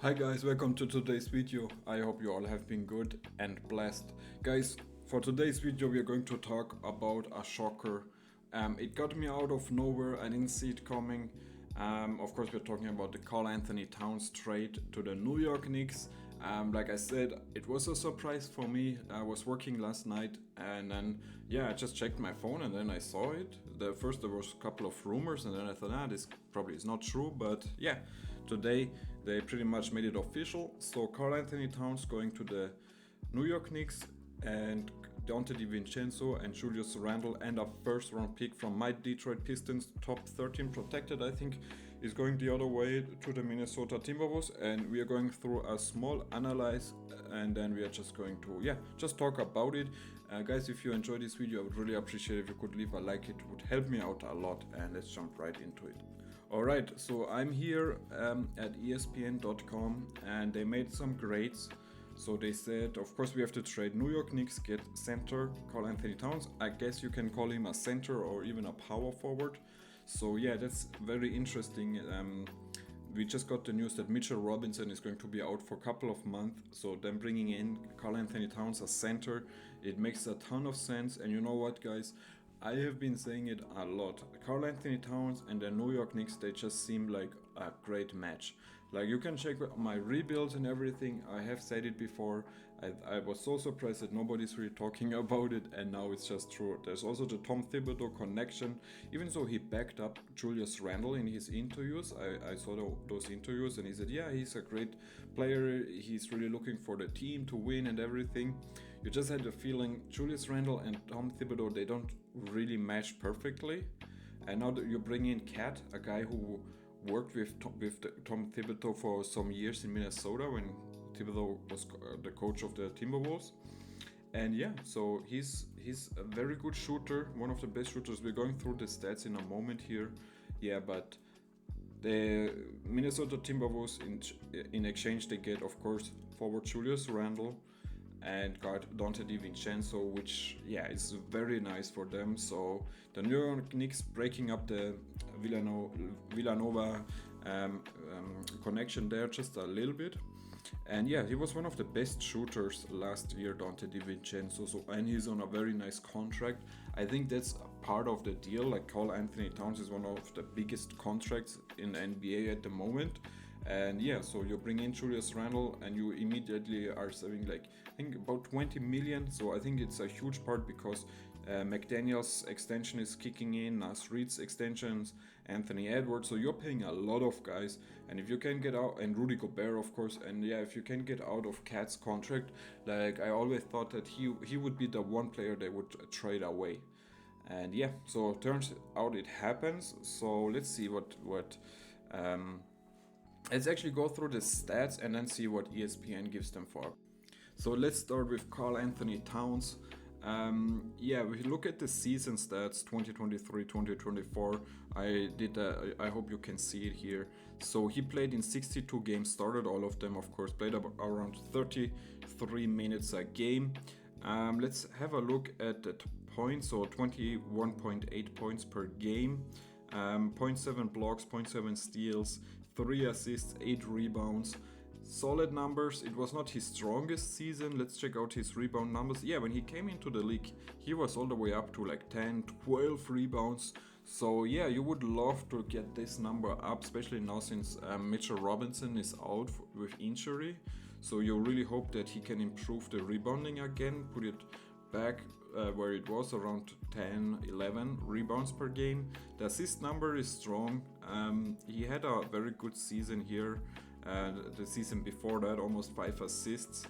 Hi guys, welcome to today's video. I hope you all have been good and blessed. Guys, for today's video we are going to talk about a shocker. It got me out of nowhere, I didn't see it coming. Of course we're talking about the Karl Anthony Towns trade to the New York Knicks. Like I said, it was a surprise for me. I was working last night and then I just checked my phone and then I saw it. First there was a couple of rumors and then I thought, this probably is not true, but today they pretty much made it official. So Karl Anthony Towns going to the New York Knicks, and Dante DiVincenzo and Julius Randle and a first round pick from my Detroit Pistons, top 13 protected I think, is going the other way to the Minnesota Timberwolves. And we are going through a small analyze and then we are just going to just talk about it. Guys, if you enjoyed this video, I would really appreciate if you could leave a like. It would help me out a lot, and let's jump right into it. Alright, so I'm here at ESPN.com and they made some grades. So they said, of course, we have to trade New York Knicks, get center Karl Anthony Towns. I guess you can call him a center or even a power forward. So that's very interesting. We just got the news that Mitchell Robinson is going to be out for a couple of months. So then bringing in Karl Anthony Towns as center, it makes a ton of sense. And you know what, guys? I have been saying it a lot. Karl Anthony Towns and the New York Knicks, they just seem like a great match. Like, you can check my rebuilds and everything. I have said it before. I was so surprised that nobody's really talking about it, and now it's just true. There's also the Tom Thibodeau connection. Even though he backed up Julius Randle in his interviews, I saw those interviews, and he said, he's a great player. He's really looking for the team to win and everything. You just had the feeling Julius Randle and Tom Thibodeau, they don't really match perfectly. And now that you bring in Cat, a guy who worked with Tom Thibodeau for some years in Minnesota when Thibodeau was the coach of the Timberwolves. And so he's a very good shooter, one of the best shooters. We're going through the stats in a moment here. But the Minnesota Timberwolves, in exchange, they get, of course, forward Julius Randle and guard Dante DiVincenzo, which is very nice for them. So the New York Knicks breaking up the Villanova connection there just a little bit. And he was one of the best shooters last year, Dante DiVincenzo. And he's on a very nice contract. I think that's part of the deal. Like, Karl Anthony Towns is one of the biggest contracts in the NBA at the moment. And so you bring in Julius Randle and you immediately are saving, like, I think about 20 million. So I think it's a huge part because McDaniel's extension is kicking in, Nas Reed's extensions, Anthony Edwards. So you're paying a lot of guys. And if you can get out, and Rudy Gobert, of course, and if you can get out of Cat's contract, like, I always thought that he would be the one player they would trade away. And so it turns out it happens. So let's see what let's actually go through the stats and then see what ESPN gives them for. So let's start with Karl Anthony Towns. We look at the season stats 2023-2024. I hope you can see it here. So he played in 62 games, started all of them, of course, played around 33 minutes a game. Let's have a look at the points. So 21.8 points per game, 0.7 blocks, 0.7 steals, 3 assists, 8 rebounds. Solid numbers. It was not his strongest season. Let's check out his rebound numbers. When he came into the league, he was all the way up to like 10, 12 rebounds. So you would love to get this number up, especially now since Mitchell Robinson is out with injury. So you really hope that he can improve the rebounding again, put it back where it was, around 10, 11 rebounds per game. The assist number is strong. He had a very good season here. The season before that, almost 5 assists.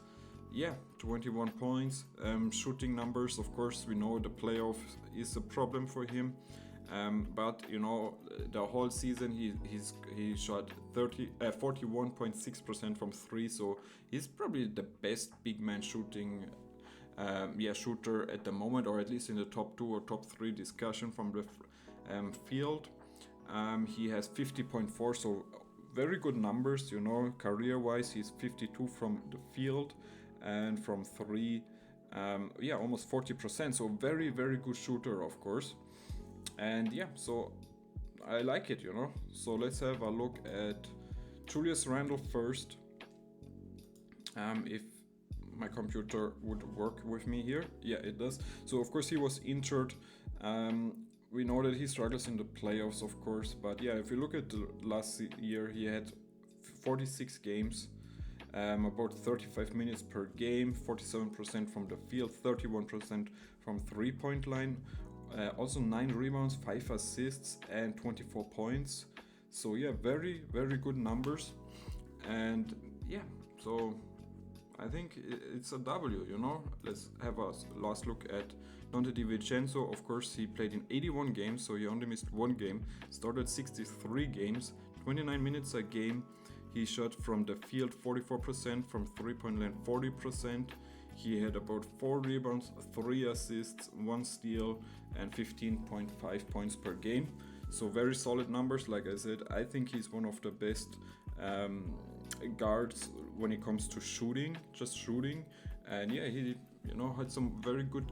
21 points. Shooting numbers, of course, we know the playoff is a problem for him. But the whole season he shot 41.6% from 3. So he's probably the best big man shooting shooter at the moment, or at least in the top 2 or top 3 discussion from the field. He has 50.4, so very good numbers. Career-wise, he's 52 from the field and from 3, almost 40%. So very, very good shooter, of course. And so I like it. So let's have a look at Julius Randle first. If my computer would work with me here. Yeah, it does. So of course he was injured. We know that he struggles in the playoffs, of course, but yeah, if you look at the last year, he had 46 games, about 35 minutes per game, 47% from the field, 31% from 3-point line, also 9 rebounds, 5 assists, and 24 points. So yeah, very, very good numbers. And yeah, so I think it's a W, you know. Let's have a last look at Dante DiVincenzo. Of course, he played in 81 games, so he only missed one game. Started 63 games, 29 minutes a game. He shot from the field 44%, from 3-point line 40%. He had about 4 rebounds, 3 assists, 1 steal, and 15.5 points per game. So very solid numbers. Like I said, I think he's one of the best guards when it comes to shooting, just shooting. And yeah, he had some very good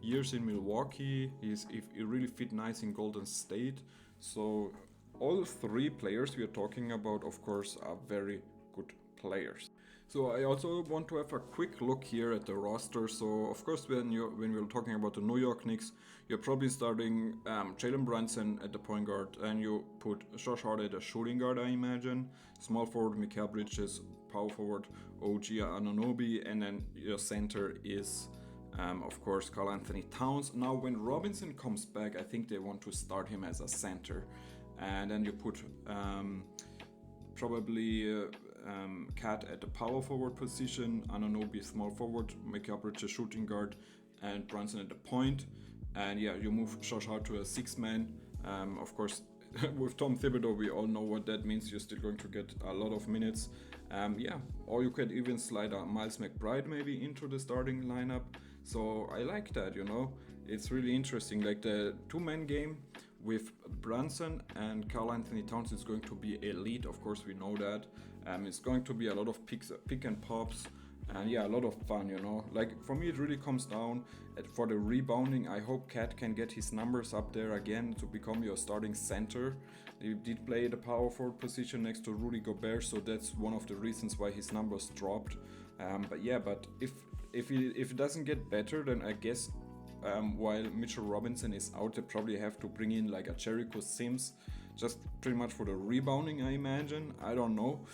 years in Milwaukee. He really fit nice in Golden State. So all 3 players we are talking about, of course, are very good players. So I also want to have a quick look here at the roster. So of course, when we're talking about the New York Knicks, you're probably starting Jalen Brunson at the point guard, and you put Josh Hart at the shooting guard, I imagine. Small forward Mikal Bridges, power forward OG Anunoby, and then your center is of course Karl Anthony Towns. Now when Robinson comes back, I think they want to start him as a center, and then you put probably Cat at the power forward position, Anunoby small forward, Mikal Bridges shooting guard, and Brunson at the point. And yeah, you move Josh Hart to a 6-man. Of course, with Tom Thibodeau, we all know what that means. You're still going to get a lot of minutes. Yeah, or you could even slide a Miles McBride maybe into the starting lineup. So I like that, you know. It's really interesting. Like the 2-man game with Brunson and Karl Anthony Towns is going to be elite. Of course, we know that. It's going to be a lot of pick and pops. And yeah, a lot of fun, you know. Like for me, it really comes down for the rebounding. I hope Cat can get his numbers up there again to become your starting center. He did play the power forward position next to Rudy Gobert, so that's one of the reasons why his numbers dropped. But if it doesn't get better, then I guess while Mitchell Robinson is out, they probably have to bring in like a Jericho Sims, just pretty much for the rebounding, I imagine. I don't know.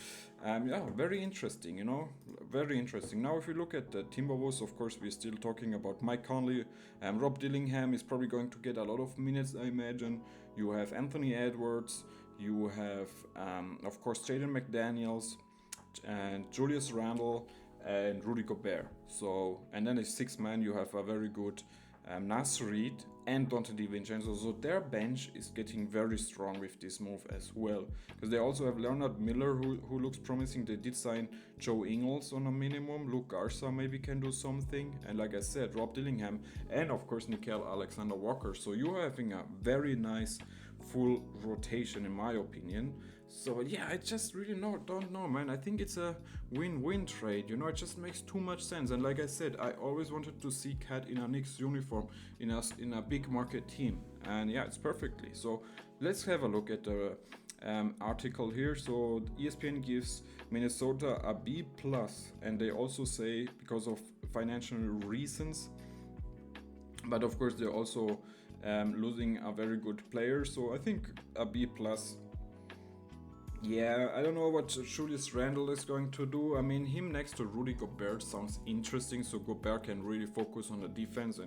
Yeah, very interesting, you know, very interesting. Now, if you look at the Timberwolves, of course, we're still talking about Mike Conley. Rob Dillingham is probably going to get a lot of minutes, I imagine. You have Anthony Edwards. You have, of course, Jaden McDaniels and Julius Randle and Rudy Gobert. So, and then a 6-man, you have a very good Nas Reed and Dante DiVincenzo. So their bench is getting very strong with this move as well. Because they also have Leonard Miller who looks promising. They did sign Joe Ingles on a minimum. Luke Garza maybe can do something. And like I said, Rob Dillingham and of course Nickeil Alexander-Walker. So you're having a very nice full rotation in my opinion. So yeah, I just really don't know, man. I think it's a win-win trade, you know. It just makes too much sense. And like I said, I always wanted to see Cat in a Knicks uniform in a big market team, and yeah, it's perfectly. So let's have a look at the article here. So ESPN gives Minnesota a B+, and they also say because of financial reasons. But of course, they're also losing a very good player. So I think a B+. Yeah, I don't know what Julius Randle is going to do. I mean, him next to Rudy Gobert sounds interesting, so Gobert can really focus on the defense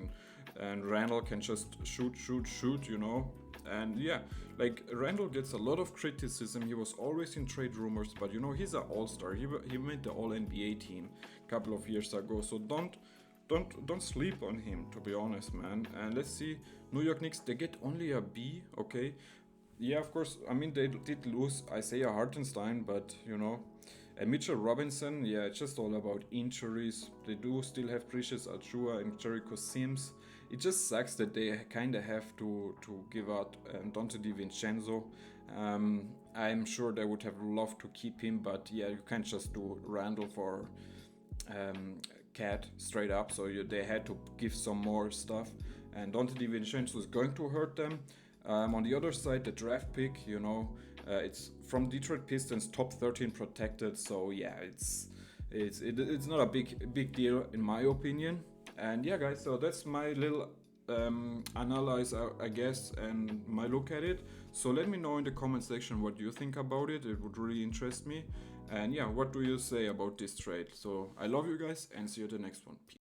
and Randle can just shoot, you know. And yeah, like Randle gets a lot of criticism. He was always in trade rumors, but you know, he's an all-star. He made the All-NBA team a couple of years ago, so don't sleep on him, to be honest, man. And let's see, New York Knicks, they get only a B, okay. Yeah, of course. I mean, they did lose Isaiah Hartenstein, but you know, and Mitchell Robinson. Yeah, it's just all about injuries. They do still have Precious Achiuwa and Jericho Sims. It just sucks that they kind of have to give out Dante DiVincenzo. I'm sure they would have loved to keep him, but yeah, you can't just do Randall for Cat straight up. So they had to give some more stuff, and Dante DiVincenzo is going to hurt them. On the other side, the draft pick, you know, it's from Detroit Pistons, top 13 protected. So yeah, It's not a big deal in my opinion. And yeah, guys, so that's my little analyze, I guess, and my look at it. So let me know in the comment section what you think about it. It would really interest me. And yeah, what do you say about this trade? So I love you guys and see you at the next one. Peace.